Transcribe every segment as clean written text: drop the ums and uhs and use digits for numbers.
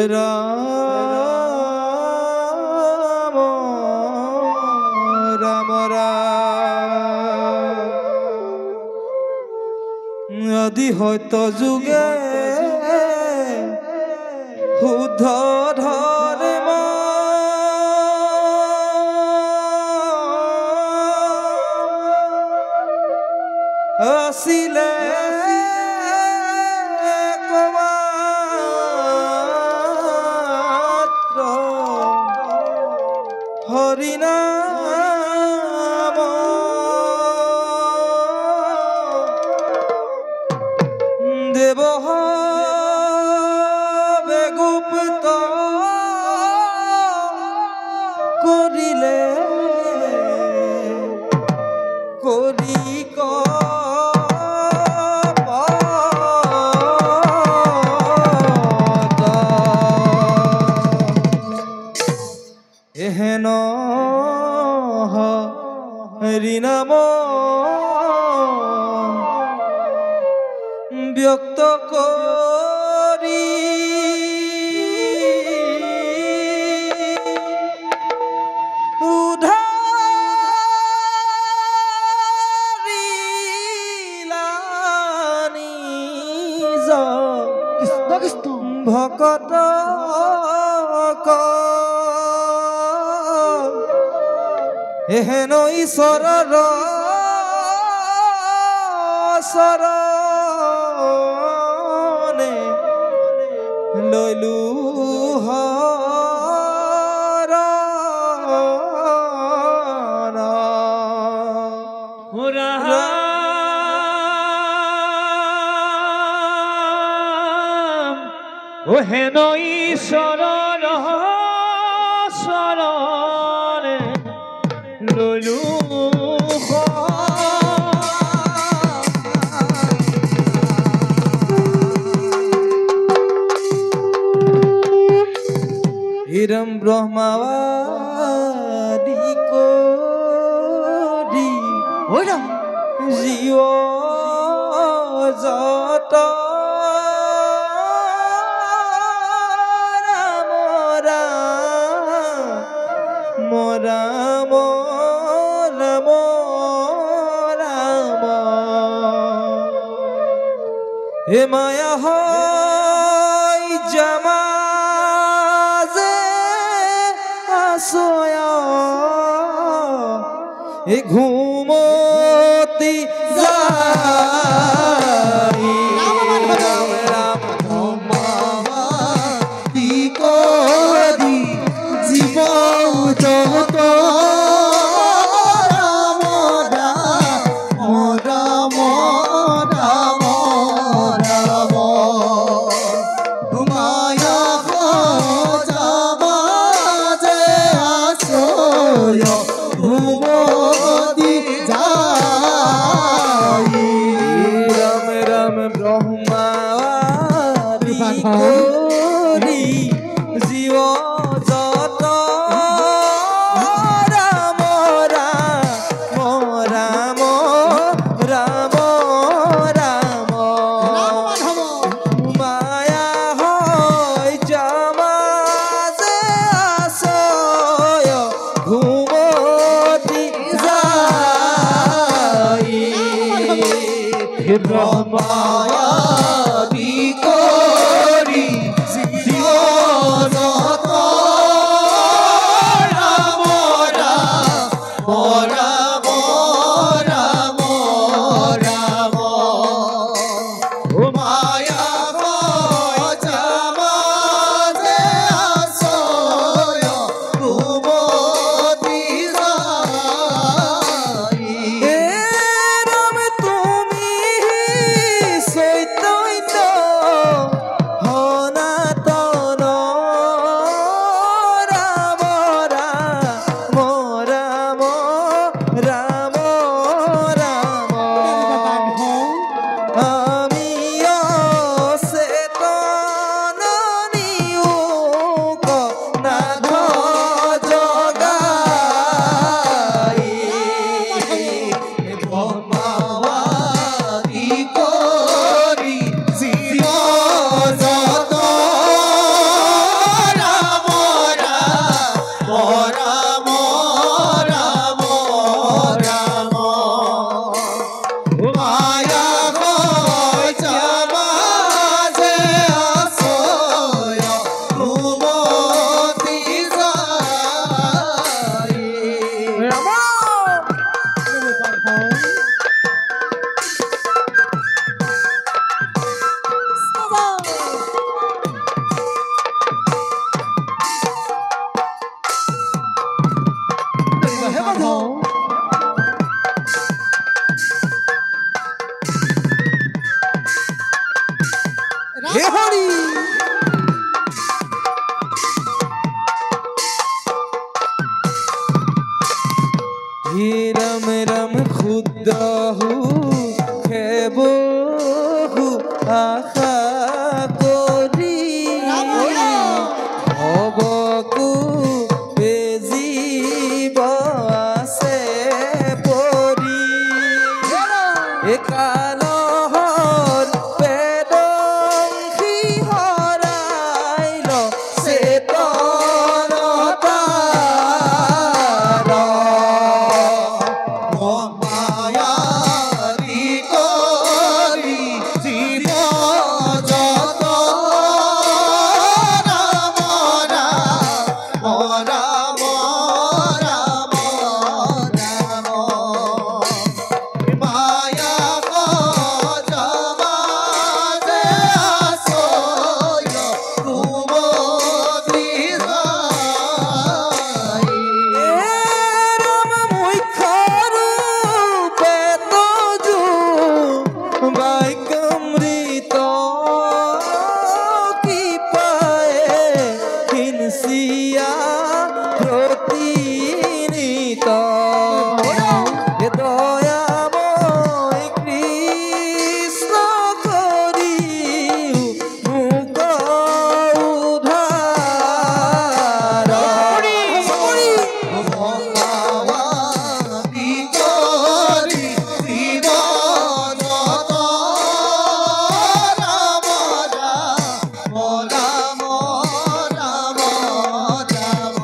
ৰাম ৰাম ৰাম আদি হয়তো যুগে শুদ্ধ ধৰ্ম আছিলে একমাত্ৰ হৰিনাম দেৱ গুপ্ত কৰিলে কৰি এহেন হৰিনাম ব্যক্ত কৰি ভকত এহেন ঈশ্বৰৰ চৰণে লৈলো হেন ঈশ্বৰৰ চৰণে লৈলো হিৰম ব্ৰহ্মাদি কৰি জীৱ যত রাম রাম রাম হে মায়া হয় জামাজে আসয়া এ ঘুমতি যাই রাম রাম ব্রহ্মাদি করি জীব যত রাম রাম রাম রাম মায়া জামাজে আসয় ঘুমতি যাই রাম রাম ব্রহ্মাদি করি জীব যত রাম রাম রাম রাম মায়া হয় জামাজে আসয় ঘুমতি যাই ব্রহ্মাদি করি জীব যত রাম রাম রাম রাম মায়া জামাজে আসয় ঘুমতি যাই রাম তুমি ক্ষুদ্র খেব আশা করি হবকু বেজিব আছে পৰি একালহৰ বেদংশী হৰাইল চেতনতাৰ মায়াৰী কৰি জীৱ জগত ৰাম ৰাম ৰাম ৰাম মায়া জমাতে আসয় কুমতি যাই রাম মুখ্যরূপে তজু বাইকমৃত কি পায়ে হিংসিয়া প্রতিনিত দয়াময় কৃষ্ণ করিও মুখ উদ্ধার ভগবতী করি জীবনত রাম রাম রাম রাম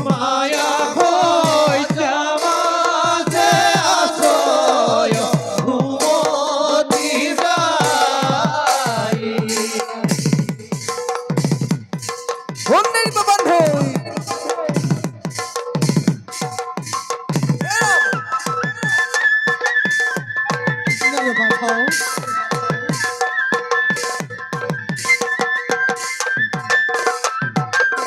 মায়া হই জামাতে আশ্রয় ঘুমতি যাই বন্ধের বান্ধব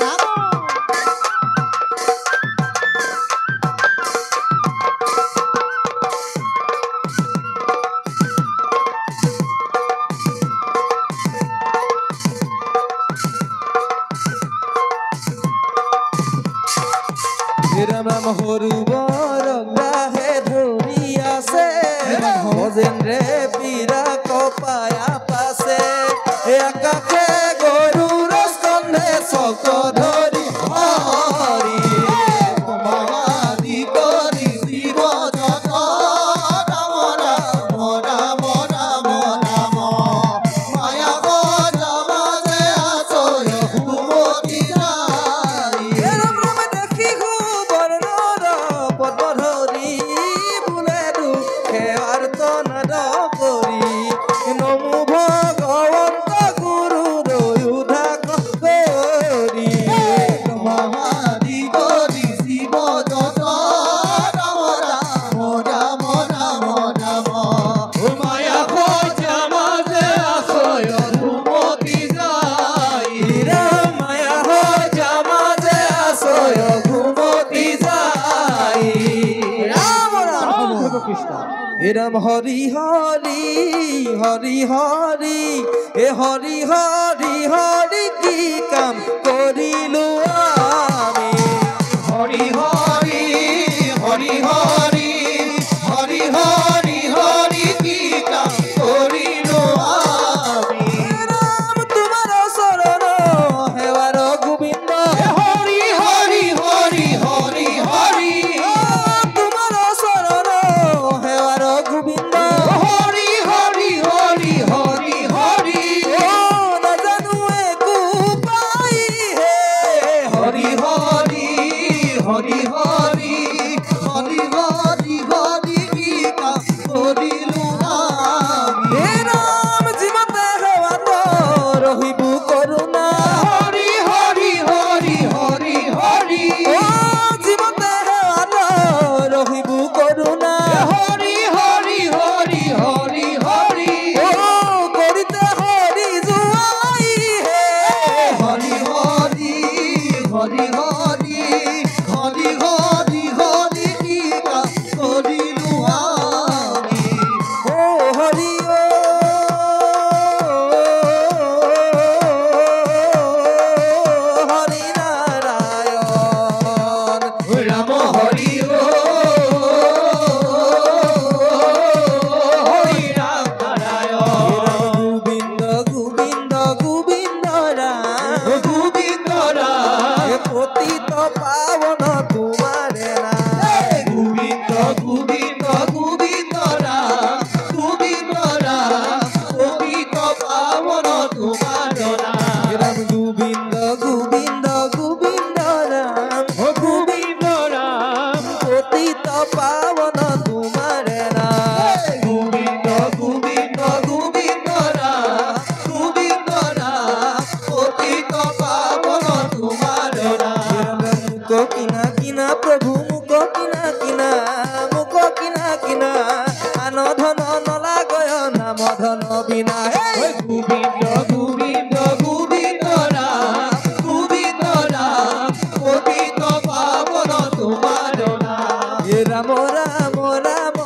রাম রাম হরুবর গ্রাহে ধরি আছে ভজেন রে পীরা কপায়া পাশে একাকে গরুর স্কন্ধে চক ধরি হরি মায়াদি করি জীব জগত রাম রাম রাম রাম রাম মায়া জমাতে আসয় ঘুমতি যাই রাম রাম দেখি বর্ণর পদ্মধরি বুলে দুখে আর্তনাদ করি নমো ভগবন্ত গুরু দয়ুধা করি মহাদি করি শিব যত রাম রাম রাম রাম রাম মায়া হই জামাতে আশ্রয় ঘুমতি যাই রাম মায়া হয় জামাতে আসয় ঘুমতি যাই রাম রাম কৃষ্ণ এরম হরি হরি হরি হরি এ হরি হরি হরি কি কাম করিলু আমি হরি হরি হরি হরি হরি হরি হরি কি কাম করিলু আমি রাম তোমার শরণ হেবার গোবিন্দ হরি হরি হরি হরি হরি তোমার শরণ হেবার গোবিন্দ হরি হরি হরি হরি হরি ও না জানু একু পাই হে গোবিন্দ গোবিন্দ রাম গোবিন্দ রাম পতিত পাবন তোমার নাম রাম গোবিন্দ গোবিন্দ গোবিন্দ রাম ও গোবিন্দ রাম পতিত পাবন তোমার নাম গোবিন্দ গোবিন্দ গোবিন্দ রাম গোবিন্দ রাম পতিত পাবন তোমার নাম মুখ কিনা কিনা প্রভু মুখ কিনা কিনা মুখ কিনা কিনা আন ধন নলাগয় নাম ধন বিনা ওই গোবিন্দ গোবিন্দ গোবিন্দ রাম গোবিন্দ রাম পতিত পাবন তোমার নাম রাম রাম রাম